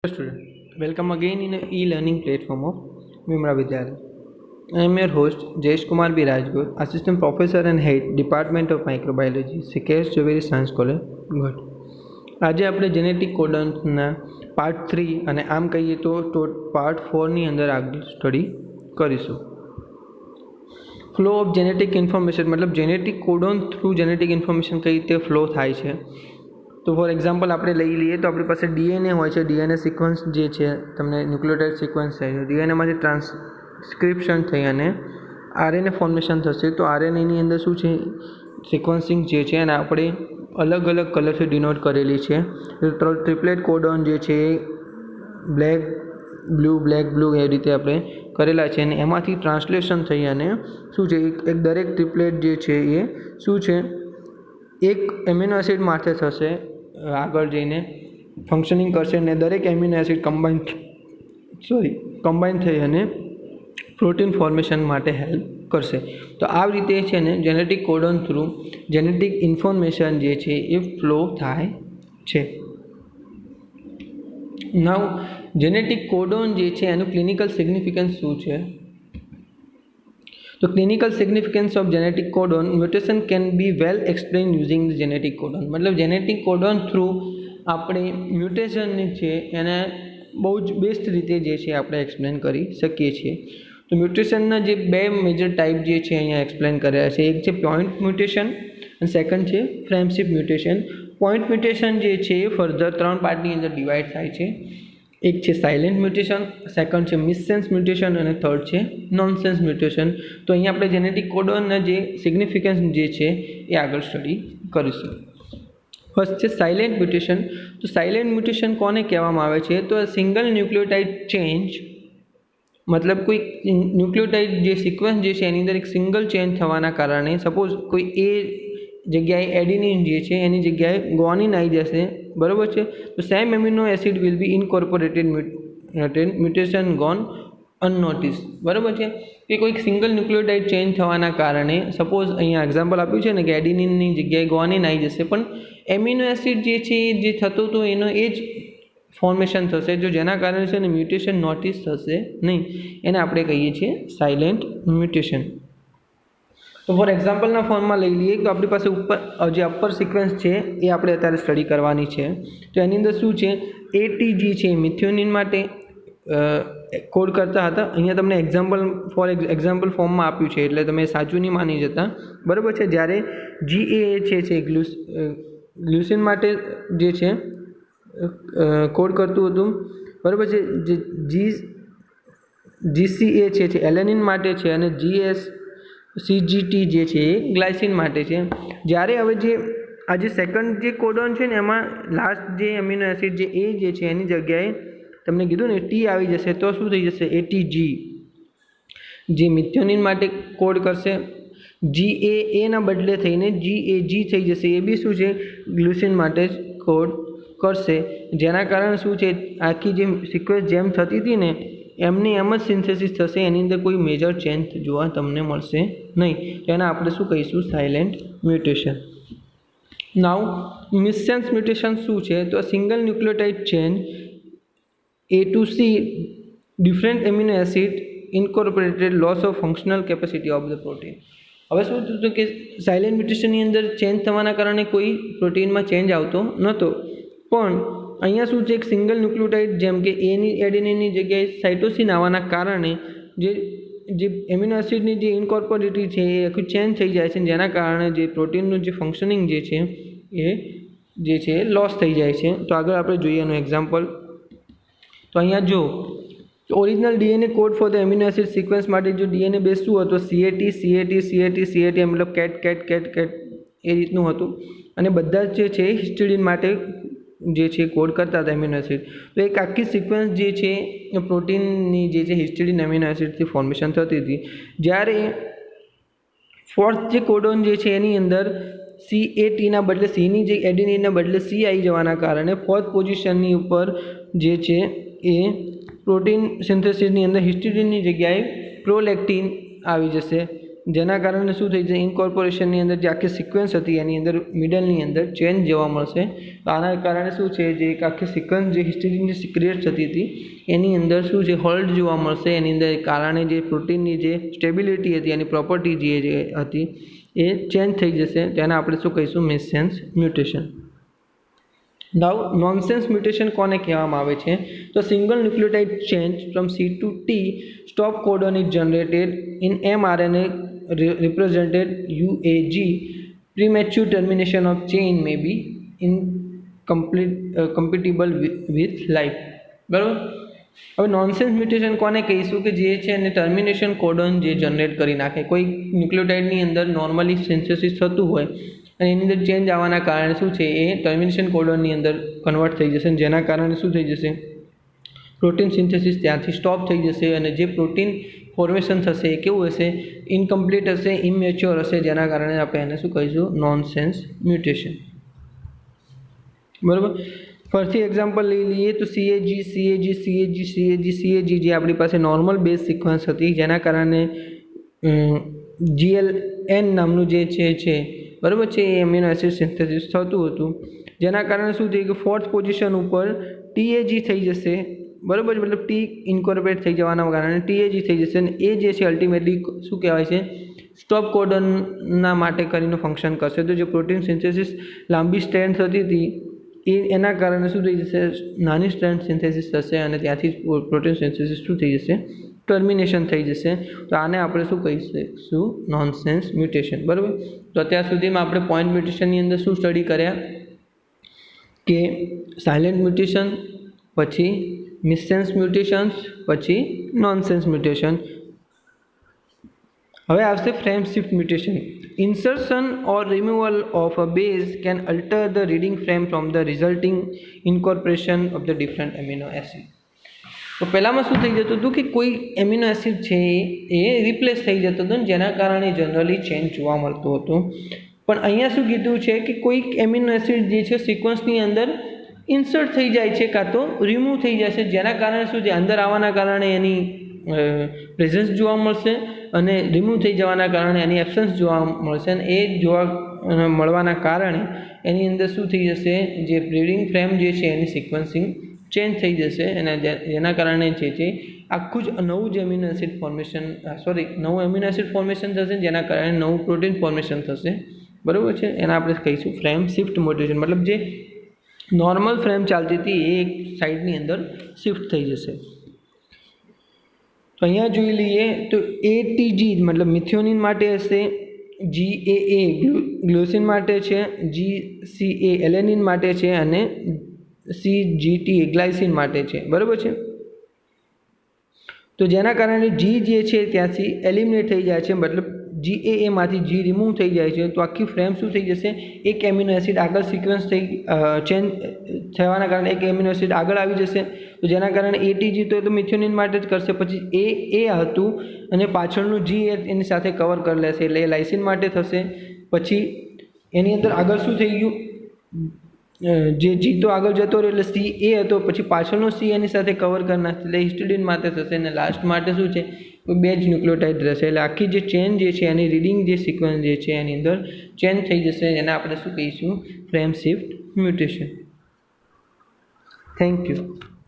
Student, welcome again in an e-learning platform of Vimra Vidyalaya. I am your host Jayesh Kumar B. Rajgur, Assistant Professor and Head Department of Microbiology, CKS Jhaveri Science College, Ghat. આજે આપણે genetic કોડન્સના part 3 અને આમ કહીએ તો part 4ની અંદર આગળ study કરીશું. Flow of genetic information મતલબ genetic codon through genetic information કઈ રીતે ફ્લો થાય છે. તો ફોર એક્ઝામ્પલ આપણે લઈ લઈએ તો આપણી પાસે ડીએનએ હોય છે. ડીએનએ સિક્વન્સ જે છે તમને ન્યુક્લિયોટાઇડ સિક્વન્સ થાય છે. ડીએનએમાંથી ટ્રાન્સક્રિપ્શન થઈ અને આરએનએ ફોર્મેશન થશે. તો આરએનએની અંદર શું છે સિક્વન્સિંગ જે છે અને આપણે અલગ અલગ કલરથી ડિનોટ કરેલી છે. ટ્રિપ્લેટ કોડોન જે છે એ બ્લેક બ્લુ એ રીતે આપણે કરેલા છે અને એમાંથી ટ્રાન્સલેશન થઈ અને શું છે એક દરેક ટ્રિપ્લેટ જે છે એ શું છે એક એમિનો એસિડ માથે થશે, આગળ જઈને ફંક્શનિંગ કરશે અને દરેક એમિનો એસિડ કમ્બાઈન થઈ અને પ્રોટીન ફોર્મેશન માટે હેલ્પ કરશે. તો આ રીતે છે ને genetic codon through genetic information જે છે એ ફ્લો થાય છે. નાઉ જેનેટિક કોડોન જે છે એનું ક્લિનિકલ સિગ્નિફિકન્સ શું છે? તો clinical significance of genetic codon mutation can be well explained using the genetic codon. मतलब genetic codon through આપણે મ્યુટેશનની છે એને બહુ જ બેસ્ટ રીતે જે છે આપણે એક્સપ્લેન કરી શકીએ છીએ. તો મ્યુટેશનના જે બે મેજર ટાઈપ જે છે અહીંયા એક્સપ્લેન કર્યા છે. એક છે પોઈન્ટ મ્યુટેશન અને સેકન્ડ છે ફ્રેમશિફ્ટ મ્યુટેશન. પોઈન્ટ મ્યુટેશન જે છે એ ફર્ધર 3 પાર્ટની અંદર ડિવાઈડ થાય છે. એક છે સાયલેન્ટ મ્યુટેશન, સેકન્ડ છે મિસસેન્સ મ્યુટેશન અને થર્ડ છે નોનસેન્સ મ્યુટેશન. તો અહીંયા આપણે જેનેટિક કોડોનના જે સિગ્નિફિકન્સ જે છે એ આગળ સ્ટડી કરીશું. ફર્સ્ટ છે સાયલેન્ટ મ્યુટેશન. તો સાયલેન્ટ મ્યુટેશન કોને કહેવામાં આવે છે? તો સિંગલ ન્યુક્લિયોટાઇડ ચેન્જ મતલબ કોઈ ન્યુક્લિયોટાઇડ જે સિક્વન્સ જે છે એની અંદર એક સિંગલ ચેન્જ થવાના કારણે સપોઝ કોઈ એ જગ્યાએ એડિનિન જે છે એની જગ્યાએ ગ્વાનિન આવી જશે, બરાબર છે. તો same amino acid will be incorporated mutation gone unnoticed, બરાબર છે. કે કોઈક સિંગલ ન્યુક્લિયોટાઇડ ચેન્જ થવાના કારણે સપોઝ અહીંયા એક્ઝામ્પલ આપ્યું છે ને કે એડિનિનની જગ્યાએ ગ્વાનિન આવી જશે, પણ એમિનો એસિડ જે છે જે થતો હતો એનો એ જ ફોર્મેશન થશે, જો જેના કારણે છે ને મ્યુટેશન નોટિસ થશે નહીં. એને આપણે કહીએ છીએ સાયલેન્ટ મ્યુટેશન. તો ફોર એક્ઝામ્પલના ફોર્મમાં લઈ લઈએ તો આપણી પાસે ઉપર જે અપર સિક્વન્સ છે એ આપણે અત્યારે સ્ટડી કરવાની છે. તો એની અંદર શું છે એટીજી છે મિથિયોનિન માટે કોડ કરતા હતા. અહીંયા તમને એક્ઝામ્પલ ફોર્મમાં આપ્યું છે એટલે તમે સાચું નહીં માની જતા, બરાબર છે. જ્યારે જીએ છે ગ્લુસિન માટે જે છે કોડ કરતું હતું, બરાબર છે. જે જીસીએ છે એલેનિન માટે છે અને સીજીટી જે છે એ ગ્લાયસિન માટે છે. જ્યારે હવે આ જે સેકન્ડ જે કોડોન છે ને એમાં લાસ્ટ જે એમિનો એસિડ જે એ જે છે એની જગ્યાએ તમને કીધું ને ટી આવી જશે તો શું થઈ જશે એટીજી જે મિથિયોનિન માટે કોડ કરશે. જીએના બદલે થઈને જીએજી થઈ જશે. એ બી શું છે ગ્લુસિન માટે જ કોડ કરશે, જેના કારણે શું છે આખી જે સિક્વન્સ જેમ થતી હતી ને એમની એમ જ સિન્થેસિસ થશે, એની અંદર કોઈ મેજર ચેન્જ જોવા તમને મળશે નહીં. તો એને આપણે શું કહીશું સાયલેન્ટ મ્યુટેશન. નાઉ મિસસેન્સ મ્યુટેશન શું છે? તો single nucleotide change A to C different amino acid incorporated loss of functional capacity of the protein. હવે શું થતું કે સાયલેન્ટ મ્યુટેશનની અંદર ચેન્જ થવાના કારણે કોઈ પ્રોટીનમાં ચેન્જ આવતો નહોતો, પણ અહીંયા શું છે એક સિંગલ ન્યુક્લિયોટાઇડ જેમ કે એડિનિનની જગ્યાએ સાઇટોસિન આવવાના કારણે જે એમિનો એસિડની જે ઇનકોર્પોરેટી છે એ આખું ચેન્જ થઈ જાય છે, જેના કારણે જે પ્રોટીનનું જે ફંક્શનિંગ જે છે એ જે છે લોસ થઈ જાય છે. તો આગળ આપણે જોઈએ એનું એક્ઝામ્પલ. તો અહીંયા જો original DNA code for the amino acid sequence માટે જો ડીએનએ બેઝ શું હતો CAT મતલબ કેટ એ રીતનું હતું અને બધા જ જે છે હિસ્ટિડીન માટે જે છે કોડ કરતા હતા એમિનો એસિડ. તો એક આખી સિક્વન્સ જે છે પ્રોટીનની જે છે હિસ્ટિડીન એમિનો એસિડથી ફોર્મેશન થતી હતી. જ્યારે ફોર્થ જે કોડોન જે છે એની અંદર CATના બદલે સીની જે એડિનિનના બદલે સી આવી જવાના કારણે ફોર્થ પોઝિશનની ઉપર જે છે એ પ્રોટીન સિન્થેસિસની અંદર હિસ્ટિડીનની જગ્યાએ પ્રોલેક્ટિન આવી જશે, જેના કારણે શું થઈ જશે, ઇન્કોર્પોરેશનની અંદર જે આખી સિક્વન્સ હતી એની અંદર મિડલની અંદર ચેન્જ જોવા મળશે. તો આના કારણે શું છે, જે એક આખી સિક્વન્સ જે હિસ્ટીડિનની ક્રિએટ થતી હતી એની અંદર શું છે, હોલ્ડ જોવા મળશે. એની અંદર કારણે જે પ્રોટીનની જે સ્ટેબિલિટી હતી એની પ્રોપર્ટી જે હતી એ ચેન્જ થઈ જશે. તેને આપણે શું કહીશું, મિસસેન્સ મ્યુટેશન. નાઉ નોનસેન્સ મ્યુટેશન કોને કહેવામાં આવે છે? તો single nucleotide change from C to T stop codon is generated in mRNA represented UAG. Premature termination of chain may be incompatible with life. બરાબર. હવે નોનસેન્સ મ્યુટેશન કોને કહીશું? કે જે છે એને ટર્મિનેશન કોડોન જે જનરેટ કરી નાખે. કોઈ ન્યુક્લિયોટાઇડની અંદર નોર્મલી સિન્થેસિસ થતું હોય અને એની અંદર ચેન્જ આવવાના કારણે શું છે, એ ટર્મિનેશન કોડોનની અંદર કન્વર્ટ થઈ જશે. જેના કારણે શું થઈ જશે, પ્રોટીન સિન્થેસિસ ત્યાંથી સ્ટોપ થઈ જશે અને જે પ્રોટીન ફોર્મેશન થશે એ કેવું હશે, ઇનકમ્પ્લીટ હશે, ઇમેચ્યોર હશે. જેના કારણે આપણે એને શું કહીશું, નોનસેન્સ મ્યુટેશન. બરાબર. ફરીથી એક્ઝામ્પલ લઈ લઈએ તો CAG જે આપણી પાસે નોર્મલ બેઝ સિક્વન્સ હતી, જેના કારણે GLN નામનું જે છે બરાબર છે, એ એમિનો એસિડ સિન્થેસિસ થતું હતું. જેના કારણે શું થયું કે 4th પોઝિશન ઉપર TAG થઈ જશે. બરાબર છે, મતલબ ટી ઇન્કોર્પોરેટ થઈ જવાના કારણે TAG થઈ જશે અને એ જે છે અલ્ટિમેટલી શું કહેવાય છે, સ્ટોપ કોડોનના માટે કરીને ફંક્શન કરશે. તો જે પ્રોટીન સિન્થેસિસ લાંબી સ્ટ્રેન્ડ થતી હતી એના કારણે શું થઈ જશે, નાની સ્ટ્રેન્ડ સિન્થેસિસ થશે અને ત્યાંથી પ્રોટીન સિન્થેસિસ શું થઈ જશે, ટર્મિનેશન થઈ જશે. તો આને આપણે શું કહીશું, નોનસેન્સ મ્યુટેશન. બરાબર. તો અત્યાર સુધીમાં આપણે પોઈન્ટ મ્યુટેશનની અંદર શું સ્ટડી કર્યા કે સાયલેન્ટ મ્યુટેશન, પછી મિસસેન્સ મ્યુટેશન્સ, પછી નોનસેન્સ મ્યુટેશન. હવે આવશે frame shift mutation. Insertion or removal of a base can alter the reading frame from the resulting incorporation of the different amino acid. તો પહેલાંમાં શું થઈ જતું હતું કે કોઈ એમિનો એસિડ છે એ રિપ્લેસ થઈ જતો હતો, જેના કારણે જનરલી ચેન્જ જોવા મળતો હતો. પણ અહીંયા શું કીધું છે કે કોઈક એમિનો એસિડ જે છે સિક્વન્સની અંદર ઇન્સર્ટ થઈ જાય છે કાં તો રિમૂવ થઈ જાય છે. જેના કારણે શું છે, અંદર આવવાના કારણે એની પ્રેઝન્સ જોવા મળશે અને રિમૂવ થઈ જવાના કારણે એની એબ્સન્સ જોવા મળશે. અને એ જોવા મળવાના કારણે એની અંદર શું થઈ જશે, જે રીડિંગ ફ્રેમ જે છે એની સિક્વન્સિંગ ચેન્જ થઈ જશે અને જેના કારણે જે છે આખું જ નવું જ એમિનો એસિડ ફોર્મેશન નવું એમિનો એસિડ ફોર્મેશન થશે. જેના કારણે નવું પ્રોટીન ફોર્મેશન થશે. બરાબર છે. એના આપણે કહીશું ફ્રેમ શિફ્ટ મ્યુટેશન. મતલબ જે નોર્મલ ફ્રેમ ચાલતી હતી એ એક સાઈડની અંદર શિફ્ટ થઈ જશે. તો અહીંયા જોઈ લઈએ તો ATG મતલબ મિથિયોનિન માટે હશે, GAA ગ્લિસરીન માટે છે, GCA એલેનિન માટે છે અને CGT ગ્લાયસિન માટે છે. બરાબર છે. તો જેના કારણે G જે છે ત્યાંથી એલિમિનેટ થઈ જાય છે, મતલબ GAA માંથી G રિમૂવ થઈ જાય છે. તો આખી ફ્રેમ શું થઈ જશે, એક એમિનો એસિડ આગળ સિક્વન્સ થઈ ચેન્જ થવાના કારણે એક એમિનો એસિડ આગળ આવી જશે. તો જેના કારણે ATG તો મિથિયોનિન માટે જ કરશે, પછી A હતું અને પાછળનું G એની સાથે કવર કરી લેશે એટલે એ લાઇસિન માટે થશે. પછી એની અંદર આગળ શું થઈ ગયું, જે G તો આગળ જતો રહ્યો એટલે CA હતો, પછી પાછળનો C એની સાથે કવર કરી નાખશે એટલે હિસ્ટિડિન માટે થશે અને લાસ્ટ માટે શું છે, કોઈ બે જ ન્યુક્લિયોટાઇડ રહેશે. એટલે આખી જે ચેન જે છે એની રીડિંગ જે સિક્વન્સ જે છે એની અંદર ચેન્જ થઈ જશે. એને આપણે શું કહીશું, frame shift mutation. Thank you.